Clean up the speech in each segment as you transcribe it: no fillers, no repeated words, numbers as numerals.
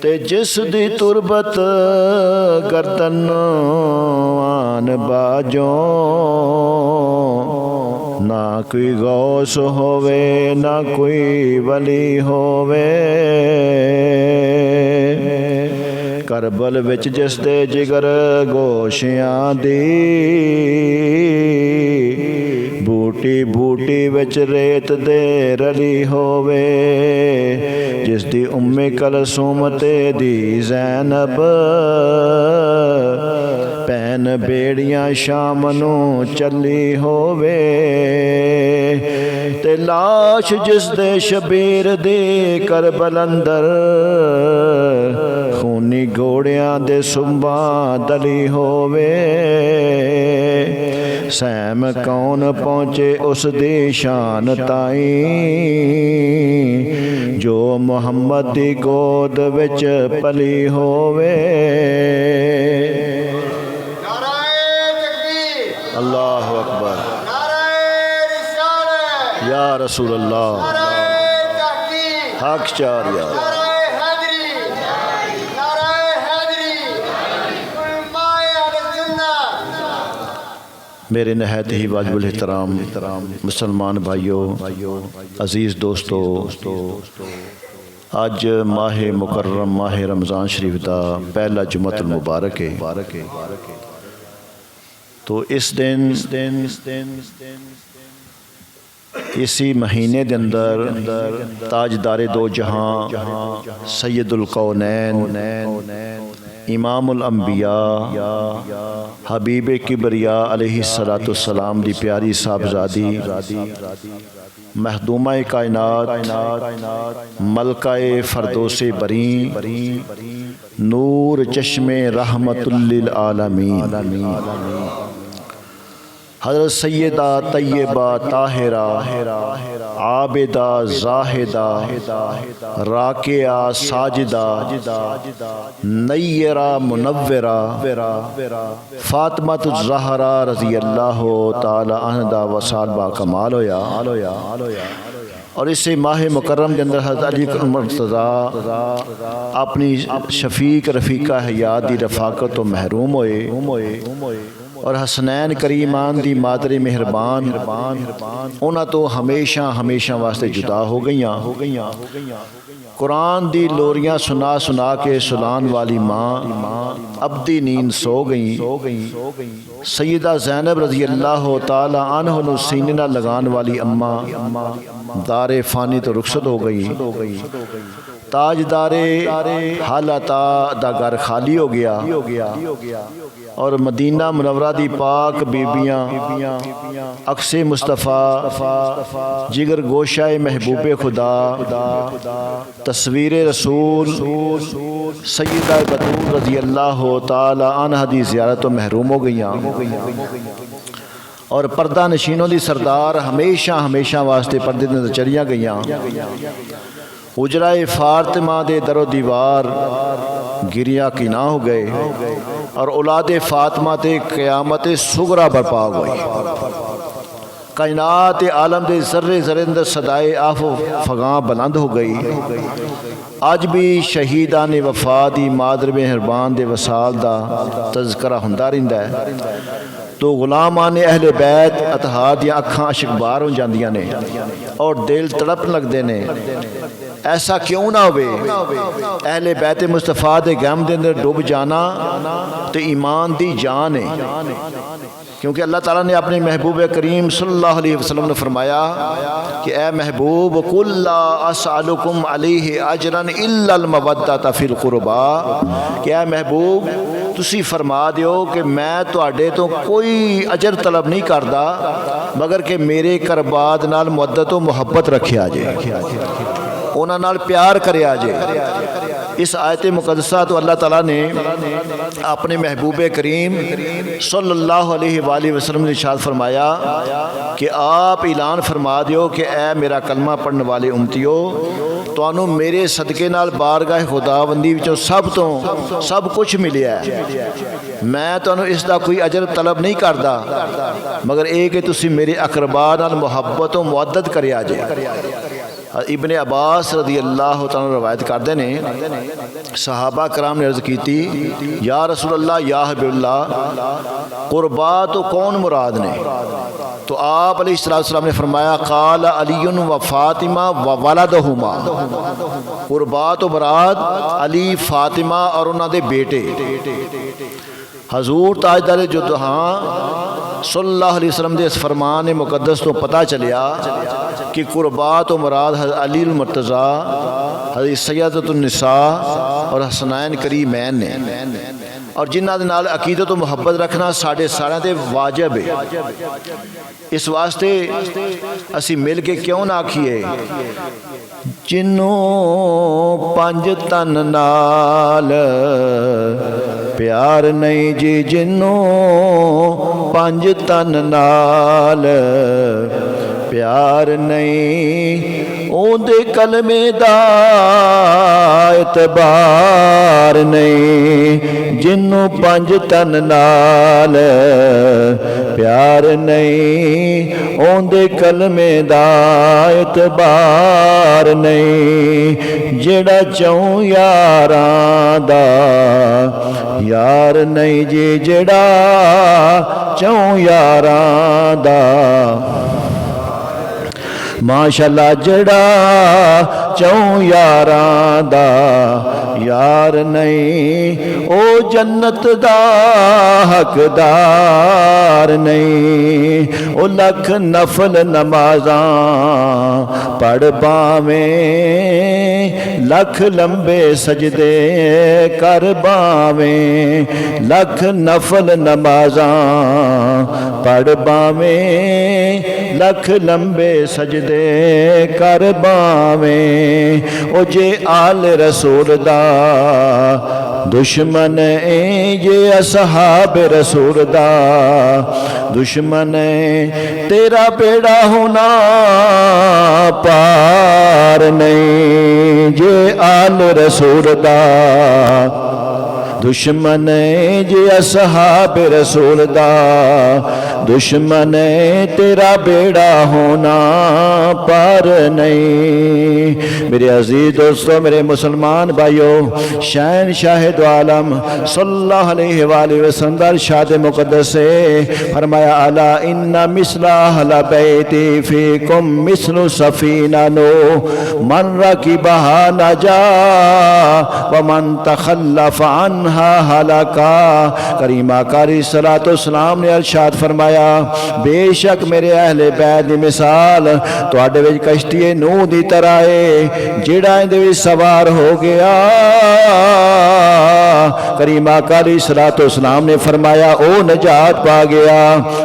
تے جس دی تربت گردن آن باجوں نہ کوئی غوث ہووے نہ کوئی ولی ہووے کربل وچ جس دے جگر گوشیاں دی بوٹی بوٹی وچ ریت دے رلی ہووے جس دی ام کلثوم تے دی زینب پین بیڑیاں شام نو چلی ہووے تے لاش جس دے شبیر دی کربل اندر خونی گھوڑیاں دے سنباں دلی ہووے سیم کون پہنچے اس دی شان تائیں جو محمد دی گود وچ پلی ہووے اللہ اکبر یا رسول اللہ حق چار یا میرے نہایت ہی واجب الاحترام مسلمان بھائیوں عزیز دوستو آج ماہ مکرم ماہ رمضان شریف دا پہلا جمعۃ المبارک ہے تو اس دن اسی مہینے دے اندر تاجدار دو جہاں سید القونین امام الانبیاء حبیب کبریاء علیہ السلام دی پیاری صاحبزادی مخدومہ کائنات ملکہ فردوس بریں نور چشم رحمت للعالمین حضرت سیدہ طیبہ طاہرہ عابدہ زاہدہ راکعہ ساجدہ نیرہ منورہ فاطمہ الزہرا رضی اللہ تعالی عنہا وسال با کمال ہویا اور اسے ماہ مکرم کے اندر حضرت علی مرتضیٰ اپنی شفیق رفیقہ حیات دی رفاقت تو محروم ہوئے اور حسنین کریمان دی مادر مہربان انہاں تو ہمیشہ واسطے جدا ہو گئیاں قرآن دی لوریاں سنا کے سلان والی ماں ابدی نیند سو گئیں سیدہ زینب رضی اللہ تعالی عنہ نو سینے نہ لگان والی اماں دار فانی تو رخصت ہو گئی تاجدار حالتا دا گھر خالی ہو گیا اور مدینہ منورہ دی پاک بیبیاں عکس مصطفیٰ جگر گوشہ محبوب خدا تصویر رسول سیدہ بطول رضی اللہ تعالی عنہ دی زیارت و محروم ہو گئیاں اور پردہ نشینوں دی سردار ہمیشہ واسطے پردے دے چڑیاں گئیاں حجرہ فاطمہ دے در و دیوار گریا کی نہ ہو گئے اور اولاد فاطمہ تے قیامت صغرا برپا ہوئی کائنات عالم دے ذرے اندر صدائے آف و فغاں بلند ہو گئی آج بھی شہیدان وفا دی مادر مہربان دے وصال دا تذکرہ ہوندا رہندا ہے تو غلامان اہل بیت اطہار دیاں اکھاں اشکبار ہو جاندیاں نے اور دل تڑپ لگدے نے ایسا کیوں نہ ہوئے اہل بیت مصطفیٰ دے غم دے اندر ڈوب جانا تو ایمان دی جان ہے کیونکہ اللہ تعالیٰ نے اپنے محبوب کریم صلی اللہ علیہ وسلم نے فرمایا کہ اے محبوب قُلْ لَا أَسْأَلُكُمْ عَلَيْهِ أَجْرًا إِلَّا الْمَوَدَّةَ فِي الْقُرْبَى کہ اے محبوب تسی فرما دیو کہ میں تواڈے تو کوئی اجر طلب نہیں کردا مگر کہ میرے قربات نال مودت و محبت رکھیا جائے انہاں نال پیار کریا جائے اس آیت مقدسہ تو اللہ تعالیٰ نے اپنے محبوب کریم صلی اللہ علیہ وآلہ وسلم نے ارشاد فرمایا کہ آپ اعلان فرما دیو کہ اے میرا کلمہ پڑھنے والے امتیو تو انہوں میرے صدقے نال بارگاہ خداوندی وچوں سب کچھ ملیا ہے میں تو انہوں اس دا کوئی اجر طلب نہیں کردا مگر اے کہ تسی میرے اقرباء نال محبت و مودت کریا جائے ابن عباس رضی اللہ تعالیٰ روایت کرتے ہیں صحابہ کرام نے عرض کی تھی یا رسول اللہ یا حبیب اللہ قربات تو کون مراد نے؟ تو آپ علیہ السلام نے فرمایا قال علی و فاطمہ و ولدہما، قربات و مراد علی فاطمہ اور انہوں دے بیٹے۔ حضور تاجدار جدہاں صلی اللہ علیہ وسلم دے اس فرمان مقدس تو پتہ چلیا کہ قربات و مراد حضرت علی المرتضیٰ، حضرت سیدۃ النساء اور حسنین کریمین نے، اور جنہاں دے نال عقیدت و محبت رکھنا ساڑھے سارے دے واجب ہے۔ اس واسطے اسی مل کے کیوں نہ آکھیے جنوں پنج تن نال پیار نہیں جی، جنوں پنج تن نال پیار نہیں، اون دے کلمے دا اعتبار نہیں، جنوں پنج تن نال پیار نہیں، اون دے کلمے دا اعتبار نہیں، جڑا چوں یاراں دا یار نہیں جی، جڑا چوں یاراں دا ماشاءاللہ جڑا چوں یاراں دا یار نہیں، او جنت دا حقدار نہیں، او لکھ نفل نمازاں پڑھ باویں، لکھ لمبے سجدے کر باویں، لکھ نفل نمازاں پڑھ باویں، لکھ لمبے سجدے کر باویں، او جے آل رسول دا دشمن اے، یہ اصحاب رسول دا دشمن اے، تیرا بیڑا ہونا پار نہیں، یہ آل رسول دا دشمن اے، یہ اصحاب رسول دا دشمن اے، تیرا بیڑا ہونا پار نہیں۔ میرے عزیز دوستو، میرے مسلمان بھائیو، شہنشاہ دو عالم صلی اللہ علیہ وآلہ وسلم در ارشاد مقدس سے فرمایا الا ان مثل اہل بیتی فیکم مثل سفینہ نوح من رکبہا نجا ومن تخلف عنہا ہلاکا۔ کریم آقا علیہ السلام نے ارشاد فرمایا بے شک میرے اہل بیت دی مثال تواڈے وچ کشتی نوح دی طرح ہے، جڑا اندے وچ سوار ہو گیا، کریم آقا علیہ السلام نے فرمایا او نجات پا گیا،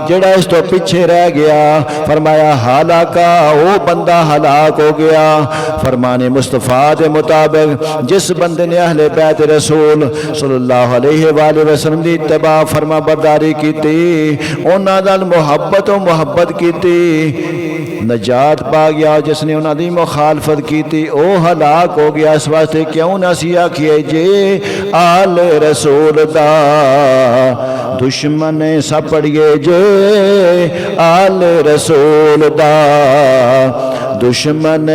جڑا اس تو پیچھے رہ گیا فرمایا ہلاکا، او بندہ ہلاک ہو گیا۔ فرمان مصطفیٰ دے مطابق جس بندے نے اہل بیت رسول صلی اللہ علیہ وآلہ وسلم دی اتباع فرما برداری کیتی، انہاں نال محبت و محبت کیتی، نجات پا گیا۔ جس نے انہاں دی مخالفت کیتی او ہلاک ہو گیا۔ اس واسطے کیوں نہ سی آکھیے جے آل رسول دا دشمن سب پڑھیے، جے آل رسول دا دشمن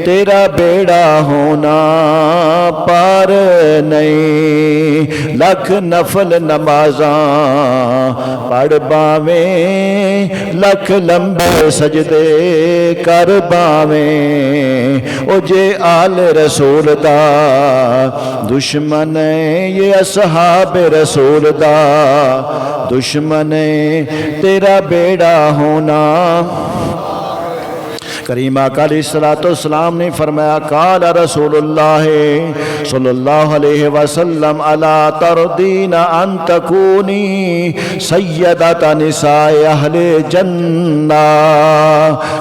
تیرا بیڑا ہونا پار نہیں، لکھ نفل نمازاں پڑھ باویں، لکھ لمبے سجدے کر باویں، او جے آل رسول دا دشمن یہ اصحاب رسول دا دشمن تیرا بیڑا ہونا۔ کریم آقا علیہ السلام نے فرمایا قال رسول اللہ صلی اللہ علیہ وسلم الا ترضین ان تکونی سیدۃ نساء اہل جنہ۔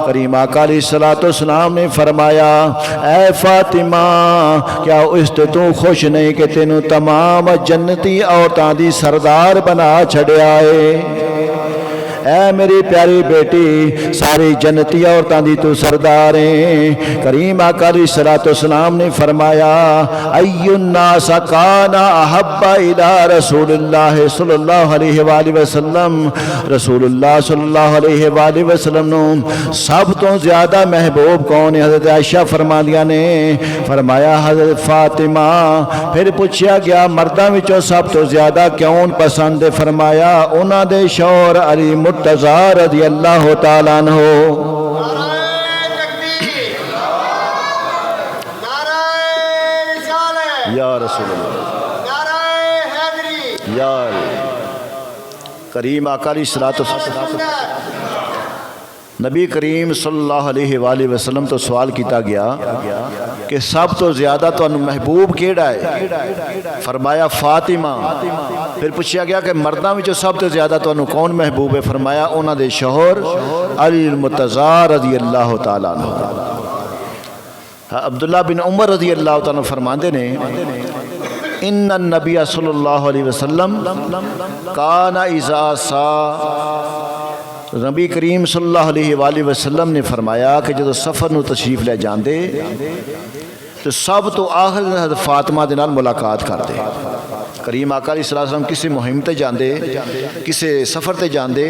کریم آقا علیہ السلام نے فرمایا اے فاطمہ کیا اس تو خوش نہیں کہ تینوں تمام جنتی عورتاں دی سردار بنا چھڑیا ہے؟ اے میری پیاری بیٹی ساری جنتی عورتاں دی تو سردار ہیں۔ کریم آقا علیہ الصلوۃ والسلام نے فرمایا ای الناس کان احب الی رسول اللہ صلی اللہ علیہ وآلہ وسلم، رسول اللہ صلی اللہ علیہ وآلہ وسلم نو سب تو زیادہ محبوب کون ہے؟ حضرت عائشہ فرماندیاں نے فرمایا حضرت فاطمہ۔ پھر پوچھا گیا مرداں وچوں سب تو زیادہ کون پسند ہے؟ فرمایا انہاں دے شوہر علی مرتضی رضی اللہ تعالیٰ عنہ۔ یا رسول اللہ، یا کریم آقا علیہ الصلوۃ والسلام، نبی کریم صلی اللہ علیہ وآلہ وسلم تو سوال کیتا گیا کہ سب تو زیادہ تو محبوب کیڑا ہے؟ فرمایا فاطمہ۔ پھر پوچھا گیا کہ مرداں وچوں سب تو زیادہ تو کون محبوب ہے؟ فرمایا انہاں دے شوہر علی المرتضی رضی اللہ تعالیٰ عنہ۔ عبداللہ بن عمر رضی اللہ تعالیٰ عنہ فرماندے نے ان النبی صلی اللہ علیہ وسلم کان اذا سا، نبی کریم صلی اللہ علیہ وآلہ وسلم نے فرمایا کہ جدو سفر نو تشریف لے جاندے تو سب تو آخر حضرت فاطمہ دے نال ملاقات کر دے۔ کریم آقا علیہ السلام کسی مہم تے جاندے، کسی سفر تے جاندے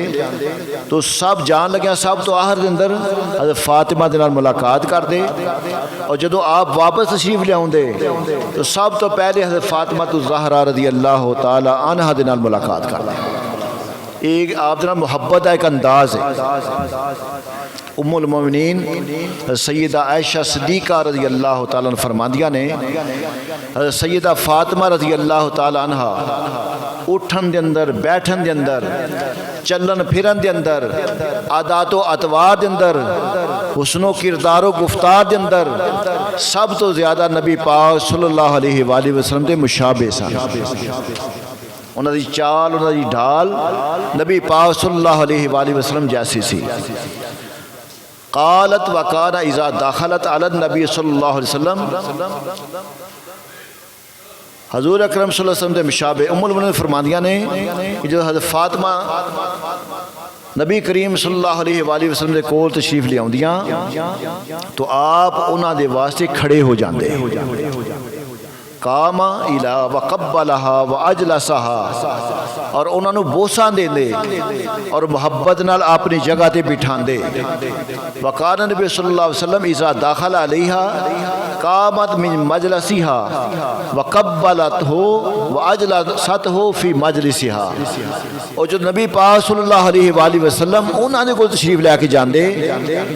تو سب جان لگیا سب تو آخر دے اندر حضرت فاطمہ دے نال ملاقات کر دے، اور جدو آپ واپس تشریف لے آؤندے تو سب تو پہلے حضرت فاطمہ الزہرا رضی اللہ تعالی عنہا دے نال ملاقات کر دے۔ ایک آپ جناب محبت کا ایک انداز ہے۔ ام المومنین سیدہ عائشہ صدیقہ رضی اللہ تعالیٰ عنہ فرماندیاں نے سیدہ فاطمہ رضی اللہ تعالیٰ عنہ اٹھن دے اندر، بیٹھن دے اندر، چلن پھرن دے اندر، عادات و اطوار دے اندر، حسن و کردار و گفتار دے اندر سب تو زیادہ نبی پاک صلی اللہ علیہ وآلہ وسلم دے مشابہ سن۔ انہاں دی چال، انہاں دی ڈھال نبی پاک صلی اللہ علیہ وآلہ وسلم جیسی سی۔ قالت وکان اذا دخلت علی النبی صلی اللہ علیہ وسلم، حضور اکرم صلی اللہ علیہ وسلم دے مشابہ ام المؤمنین فرماندیاں نے کہ جو حضرت فاطمہ نبی کریم صلی اللہ علیہ وآلہ وسلم دے کول تشریف لے آؤندیاں تو آپ انہاں دے واسطے کھڑے ہو جاندے، قام الا وقبلها واجلسها، اور انہوں نے بوساں دے دے اور محبت نال اپنی جگہ تے بٹھان دے۔ وقال نبی صلی اللہ علیہ وسلم اذا داخل علیہا قامت من مجلسها وقبلته واجلسته فی مجلسها۔ اور جو نبی پاک صلی اللہ علیہ وآلہ وسلم انہوں نے کو تشریف لے کے جاندے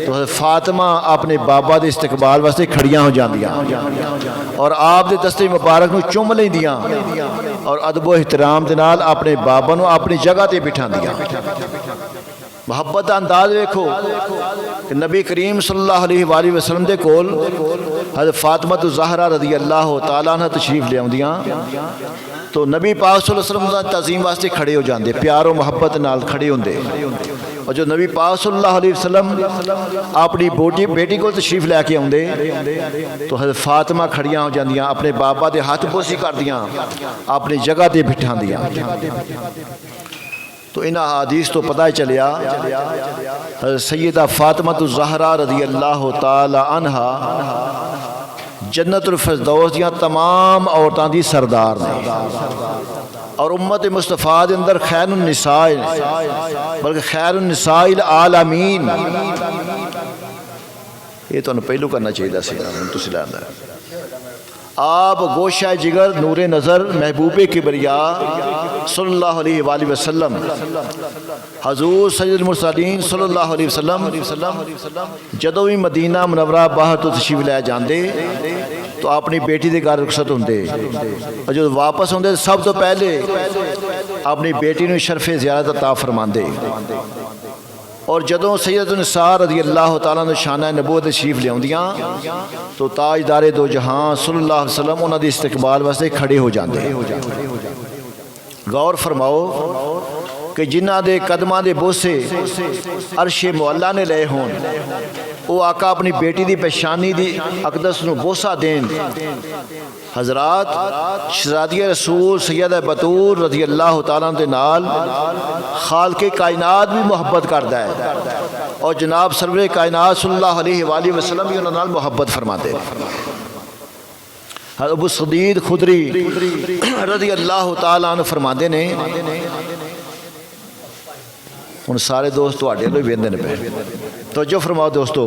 تو فاطمہ اپنے بابا دے استقبال واسطے کھڑیاں ہو جاندیاں اور آپ دے دستے مبارک نو چوم لیندیاں اور ادب و احترام دے نال اپنے بابا نو اپنی جگہ تے بٹھاندیاں۔ محبت دا انداز دیکھو کہ نبی کریم صلی اللہ علیہ وآلہ وسلم دے کول حضرت فاطمہ الزہرا رضی اللہ تعالیٰ عنہ تشریف لے آؤندیاں تو نبی پاک صلی اللہ علیہ وسلم دا تعظیم واسطے کھڑے ہو جاندے، پیار و محبت نال کھڑے ہوندے۔ اور جو نبی پاک صلی اللہ علیہ وسلم اپنی بیٹی کو تشریف لے کے آؤندے تو حضرت فاطمہ کھڑیاں ہو جاندیاں، اپنے بابا دے ہاتھ بوسی کر دیاں، اپنی جگہ تے بٹھان دیاں۔ تو ان احادیث تو پتہ چلیا حضرت سیدہ فاطمہ الزہرا رضی اللہ تعالی عنہا جنت الفردوس دیاں تمام عورتاں دی سردار نے، اور امت مصطفیٰ دے اندر خیر النساء بلکہ خیر النساء العالمین، یہ تو پہلو کرنا چاہیے سی تسی لاندہ۔ آپ گوشہ جگر نور نظر محبوب کبریاء صلی اللہ علیہ وآلہ وسلم، حضور سید المرسلین صلی اللہ علیہ وسلم جدو بھی مدینہ منورہ باہر تو تشریف لے جاندے تو اپنی بیٹی دے گھر رخصت ہوندے، اور جو واپس ہوندے سب تو پہلے اپنی بیٹی نو شرف زیارت عطا فرماندے۔ اور جدوں سیدۃ النساء رضی اللہ تعالیٰ عنہ شانہ نبوت تشریف لے آؤندیاں تو تاجدار دو جہاں صلی اللہ علیہ وسلم انہاں دی استقبال واسطے کھڑے ہو جاندے۔ غور فرماؤ کہ جنہاں دے قدماں دے بوسے عرش مولا نے لے ہون، وہ آقا اپنی بیٹی دی پیشانی دی اقدس نو بوسہ دین حضرات شہزادی رسول سیدہ بطور رضی اللہ تعالیٰ دے نال خالق کائنات بھی محبت کردا ہے اور جناب سرور کائنات صلی اللہ علیہ وآلہ وسلم بھی انہاں نال محبت فرماتے ہیں۔ ابو صدید خدری رضی اللہ تعالیٰ عنہ فرماندے نے ان سارے دوست تواڈے لئی ویندے نے پے توجہ فرماؤ دوستو۔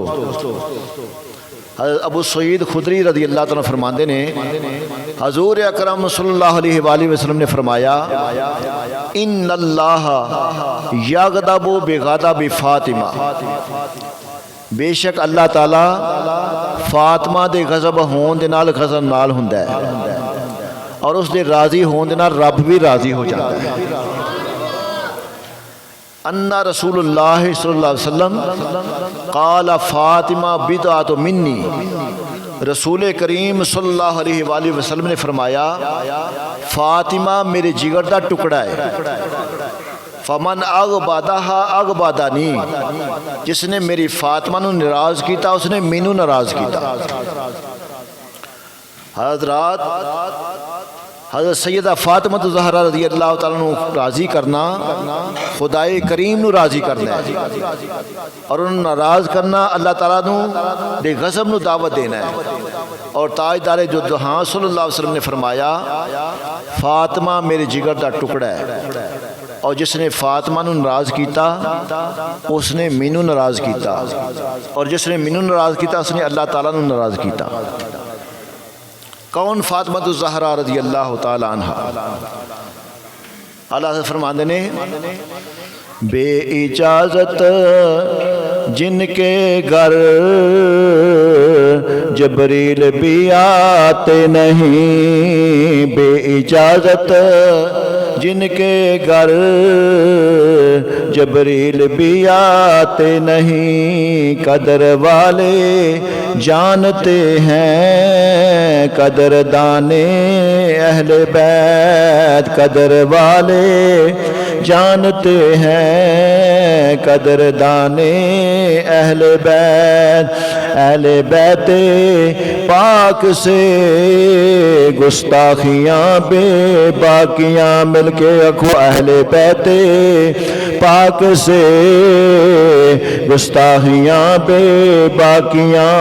ابو سعید خدری رضی اللہ تعالیٰ فرماندے نے حضور اکرم صلی اللہ علیہ وآلہ وسلم نے فرمایا ان اللہ یغضب بغضب فاطمہ، بے شک اللہ تعالیٰ فاطمہ دے غضب ہون دے نال غضب نال ہوندا ہے اور اس دے راضی ہون دے نال رب بھی راضی ہو جاتا ہے۔ ان رسول اللہ صلی اللہ علیہ وسلم قال فاطمہ بضعۃ منی، رسول کریم صلی اللہ علیہ وآلہ وسلم نے فرمایا فاطمہ میرے جگر دا ٹکڑا ہے۔ فمن اغبادہا اغبادانی، جس نے میری فاطمہ نو ناراض کیتا اس نے مینوں ناراض کیتا۔ حضرت سیدہ فاطمہ زہرا رضی اللہ تعالیٰ عنہ راضی کرنا خدائے کریم نو راضی کرنا ہے اور انہوں ناراض کرنا اللہ تعالیٰ نو دے غضب نو دعوت دینا ہے۔ اور تاجدار جو جہاں صلی اللہ علیہ وسلم نے فرمایا فاطمہ میرے جگر دا ٹکڑا ہے اور جس نے فاطمہ نو ناراض کیتا اس نے مینوں ناراض کیتا اور جس نے مینوں ناراض کیتا اس نے اللہ تعالیٰ نو ناراض کیتا۔ کون فاطمہ الزہرا رضی اللہ تعالی عنہ؟ اللہ سے فرماندے نے بے اجازت جن کے گھر جبریل بھی آتے نہیں، بے اجازت جن کے گھر جبریل بھی آتے نہیں، قدر والے جانتے ہیں قدر دانے اہل بیت، قدر والے جانتے ہیں قدر دانے اہل بیت، اہل بیت پاک سے گستاخیاں بے باقیاں مل کے رکھو، اہل بیت پاک سے گستاخیاں بے باقیاں،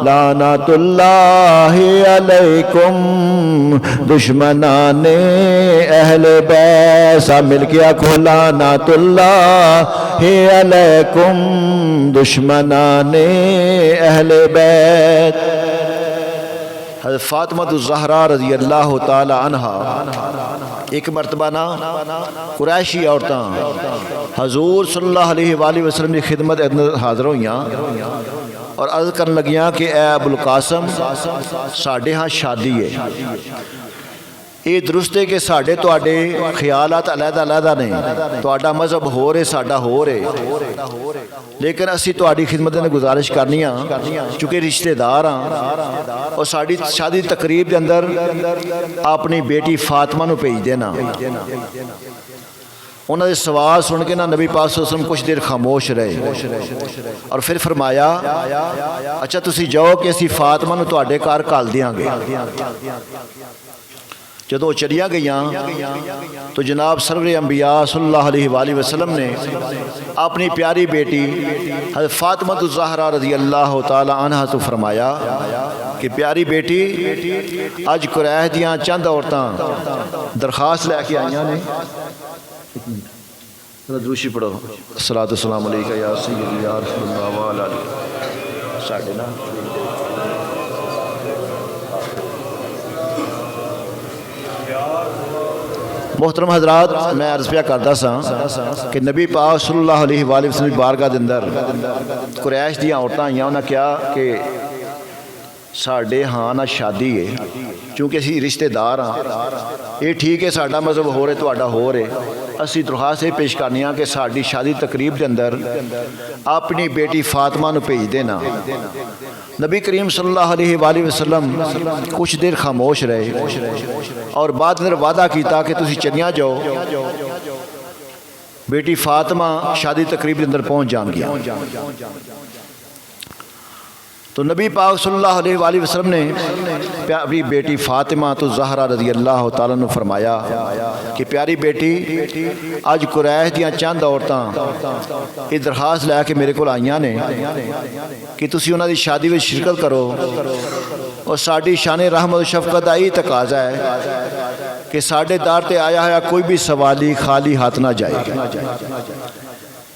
لعنت اللہ علیکم دشمنان اہل بیت، سب مل کے رکھو لعنت اللہ علیکم دشمنان اہل بیت۔ حضرت فاطمہ الزہرا رضی اللہ تعالی عنہ ایک مرتبہ نا قریشی عورتاں حضور صلی اللہ علیہ وآلہ وسلم کی خدمت حاضر ہوئیاں اور عرض کرنے لگیاں کہ اے ابو القاسم ساڑھے ہاں شادی ہے، یہ درست ہے کہ ساڑھے تواڈے خیالات علیحدہ علیحدہ نہیں، تواڈا مذہب ہو رہے ساڑھا ہو رہے، لیکن اسی تواڈی خدمت نے گزارش کرنی چونکہ رشتہ دار ہاں اور ساڑی شادی تقریب کے اندر اپنی بیٹی فاطمہ نو بھیج دینا۔ انہوں نے سوال سن کے نا نبی پاک صلی اللہ علیہ وسلم کچھ دیر خاموش رہے اور پھر فرمایا اچھا تسی جاؤ کہ اسی فاطمہ نو تواڈے گھر گھل دیاں گے۔ جدو چلیا گئیاں تو جناب سرور انبیاء صلی اللہ علیہ وآلہ وسلم نے اپنی پیاری بیٹی حضرت فاطمہ الزہرا رضی اللہ تعالی عنہ تو فرمایا کہ پیاری بیٹی آج قریش دیاں چند عورتاں درخواست لے کے آئیاں نے، دروشی پڑھو الصلاۃ والسلام علیکہ یا سیدی یا رسول اللہ وعلی آلہ ساڑھے نا محترم حضرات، میں عرض پیا کردا سا کہ نبی پاک صلی اللہ علیہ وآلہ وسلم کی بارگاہ دے اندر قریش دیاں عورتاں آئیاں، انہاں کیا کہ ساڑھے ہاں نہ شادی ہے چونکہ اسی رشتہ دار ہاں، یہ ٹھیک ہے ساڑھا مذہب ہو رہے تواڈا ہو رہے، اسی درخواست یہ پیش کرنی ہاں کہ ساڑھی شادی تقریب کے اندر اپنی بیٹی فاطمہ نو بھیج دینا۔ نبی کریم صلی اللہ علیہ وآلہ وسلم کچھ دیر خاموش رہے اور بعد میں وعدہ کیتا کہ تسی چلیاں جاؤ، بیٹی فاطمہ شادی تقریب کے اندر پہنچ جان گیا۔ تو نبی پاک صلی اللہ علیہ وآلہ وسلم نے اپنی بیٹی فاطمہ تو زہرا رضی اللہ تعالیٰ نے فرمایا کہ پیاری بیٹی اج قریش دیاں چند عورتاں یہ درخواست لے کے میرے کو آئیاں نے کہ تسی انہاں دی شادی وچ شرکت کرو اور ساڈی شان رحمت و شفقت آئی تقاضا ہے کہ ساڈے دار تے آیا ہوا کوئی بھی سوالی خالی ہاتھ نہ جائے.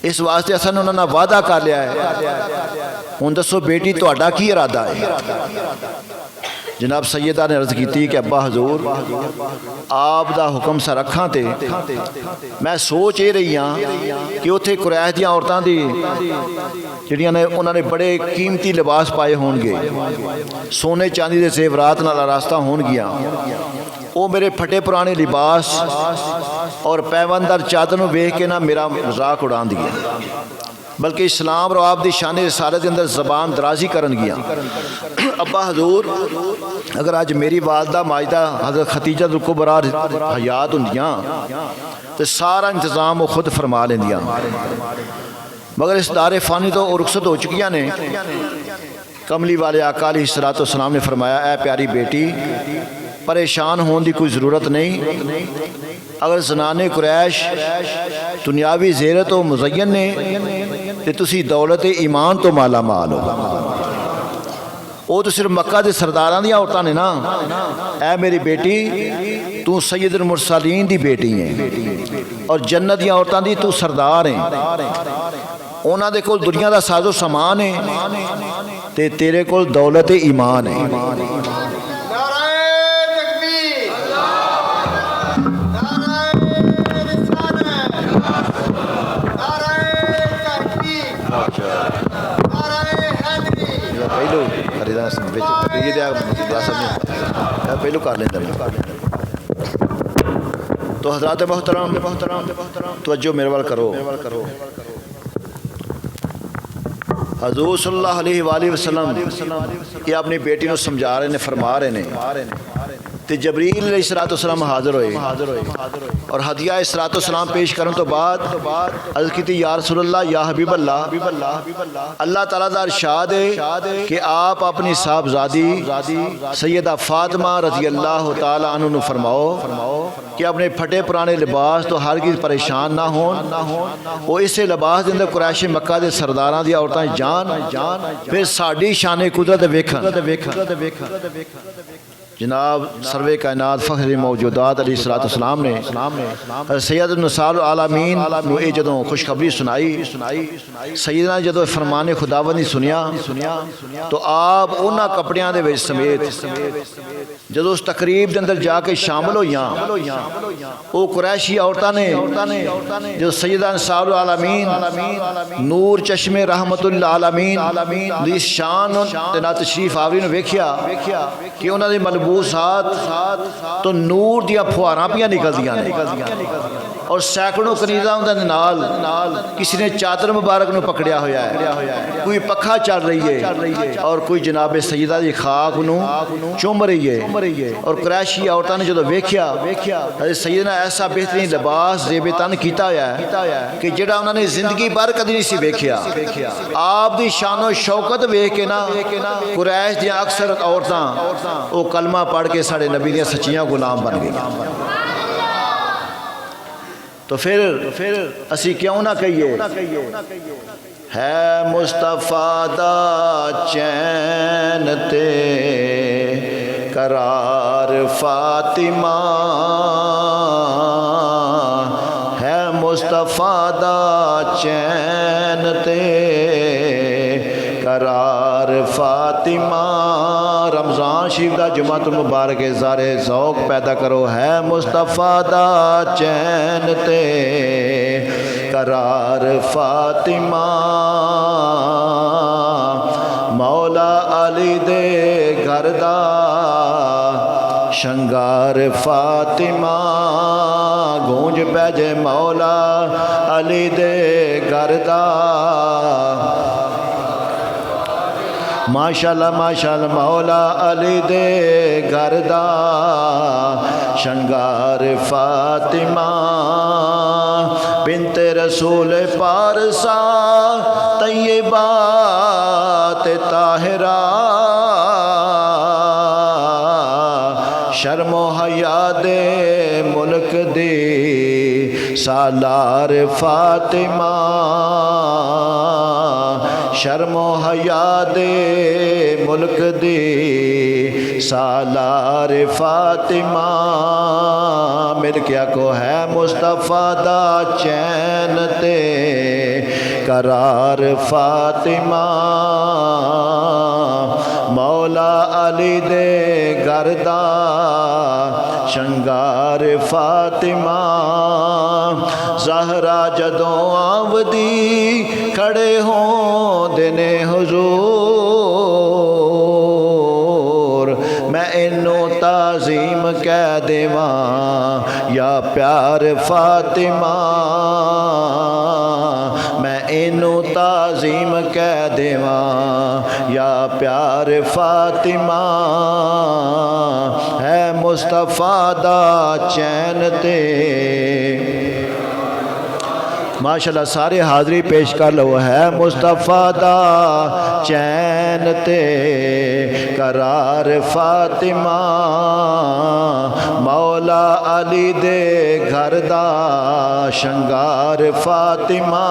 اس واسطے اساں نے انہاں نال وعدہ کر لیا ہے. ہن دسو بیٹی تہاڈا کی ارادہ ہے؟ جناب سیدہ نے عرض کی کہ ابا حضور آپ دا حکم سا رکھاں تے میں سوچ یہ رہی ہاں کہ اتھے قریش دیاں عورتاں دی جڑیاں نے انہوں نے بڑے قیمتی لباس پائے ہون گے، سونے چاندی دے زیورات نال آراستہ ہون گیا، وہ میرے پھٹے پرانے لباس اور پیوندار چادر نو ویکھ کے نہ میرا مذاق اڑان دیا، بلکہ اسلام اور آپ دی شان رسالت کے اندر زبان درازی کرن گیا. ابا حضور اگر آج میری والدہ ماجدہ حضرت ختیجہ الکبریٰ حیات ہوندیاں تو سارا انتظام وہ خود فرما لیندیاں، مگر اس دار فانی تو رخصت ہو چکیاں نے. کملی والے آقا علیہ الصلوۃ والسلام نے فرمایا اے پیاری بیٹی پریشان ہون دی کوئی ضرورت نہیں. اگر زنانے قریش دنیاوی زیرت و مزین نے تے تسی دولت ایمان تو مالا مال ہو. وہ تو صرف مکہ دے سرداراں دی عورتاں نے نا. اے میری بیٹی تو سید المرسلین دی بیٹی ہے اور جنت دی عورتاں دی تو سردار ہیں. انہاں دے کول دنیا دا ساز و سامان ہے تے تیرے کول دولت ایمان ہے. پہلو کر لیندے تو حضرات محترم توجہ میرے وال کرو. حضور صلی اللہ علیہ وآلہ وسلم یہ اپنی بیٹی کو سمجھا رہے ہیں، فرما رہے ہیں. تو جبریل علیہ السلام حاضر ہوئے اور ہدیہ الصلوۃ والسلام پیش کرنے تو بعد عرض کی تھی یا رسول اللہ یا حبیب اللہ، اللہ تعالیٰ دا ارشاد ہے کہ آپ اپنی صاحبزادی سیدہ فاطمہ رضی اللہ تعالیٰ عنہ نے فرماؤ کہ اپنے پھٹے پرانے لباس تو ہرگز پریشان نہ ہون. وہ اسے لباس دے اندر قریش مکہ دے سرداراں دی عورتاں جان پھر ساڈی شان قدرت ویکھن. جناب سروے کائنات فخر موجودات علیہ الصلوۃ والسلام نے سید النساء العالمین کو یہ جدوں خوشخبری سنائی، سیدنا نے جدوں فرمان خداوندی سنیا تو آپ انہاں کپڑیاں دے وچ سمیت جدوں اس تقریب دے اندر جا کے شامل ہوئیاں وہ قریشی عورتاں نے جو سیدہ نساء العالمین نور چشم رحمت للعالمین دی شان تے نال تشریف آوری نو ویکھیا کہ انہاں دے ملبوسات تو نور دیا پھواراں پیاں نکلدیاں اور سینکڑوں کنیزاں اندر نال کسی نے چادر مبارک نو پکڑیا ہویا ہے، کوئی پکھا چل رہی ہے اور کوئی جناب سیدہ دی خاک نو چوم رہی ہے. اور قریشی عورتاں نے جدوں ویکھیا حضرت سیدنا ایسا بہترین لباس زیب تن کیتا ہویا ہے کہ جڑا انہوں نے زندگی بھر کدی نہیں سی ویکھیا. آپ دی شان و شوکت ویکھ کے نا قریش دیاں اکثر عورتاں وہ کلمہ پڑھ کے ساڑے نبی دیاں سچیاں غلام بن گئی. تو پھر اسی کیوں نہ کہیے ہے مصطفیٰ دا چین تے قرار فاطمہ، ہے مصطفیٰ دا چین تے قرار فاطمہ. رمضان شریف دا جمعۃ المبارک اظہار ذوق پیدا کرو. ہے مصطفیٰ دا چین تے قرار فاطمہ، مولا علی دے گھر دا شنگار فاطمہ. گونج پہ جے مولا علی دے گھر دا ماشاءاللہ مولا علی دے گھر دا شنگار فاطمہ. بنت رسول پارسا طیبہ تے طاہرہ شرم و حیا دے ملک دی سالار فاطمہ شرم و حیا دے ملک دی سالار فاطمہ مل کے آکھو ہے مصطفیٰ دا چین تے قرار فاطمہ مولا علی دے گھر دا شنگار فاطمہ زہرا جدوں آودی کھڑے ہوں دن حضور میں انہوں تعظیم کہہ دیواں یا پیار فاطمہ میں انہوں تعظیم کہہ دیواں یا پیار فاطمہ ہے مصطفیٰ دا چین تے ماشاءاللہ سارے حاضری پیش کر لو ہے مصطفیٰ دا چین تے قرار فاطمہ مولا علی دے گھر دا شنگار فاطمہ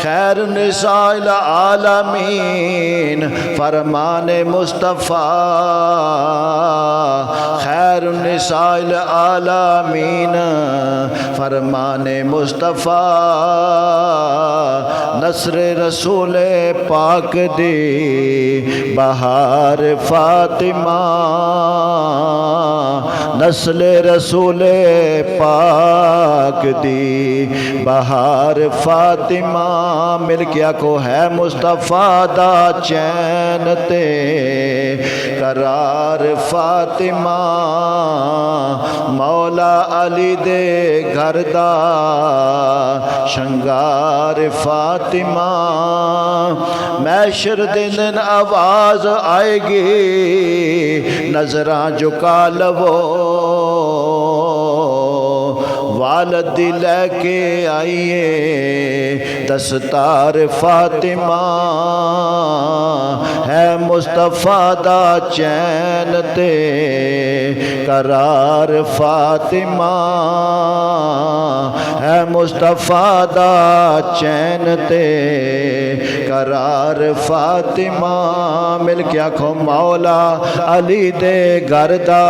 خیر نساء العالمین فرمان مصطفیٰ خیر نساء العالمین فرمان مصطفیٰ نصر رسول پاک دی بہار فاطمہ نسل رسول پاک دی بہار فاطمہ مل کے آکھو ہے مصطفیٰ دا چین تے قرار فاطمہ مولا علی دے گھر دا شنگار فاطمہ محشر دن آواز آئے گی نظراں جھکا لو والد لے کے آئیے دستار فاطمہ ہے مصطفیٰ دا چین تے قرار فاطمہ ہے مصطفیٰ دا چین تے قرار فاطمہ مل کے آکھو مولا علی دے گھر دا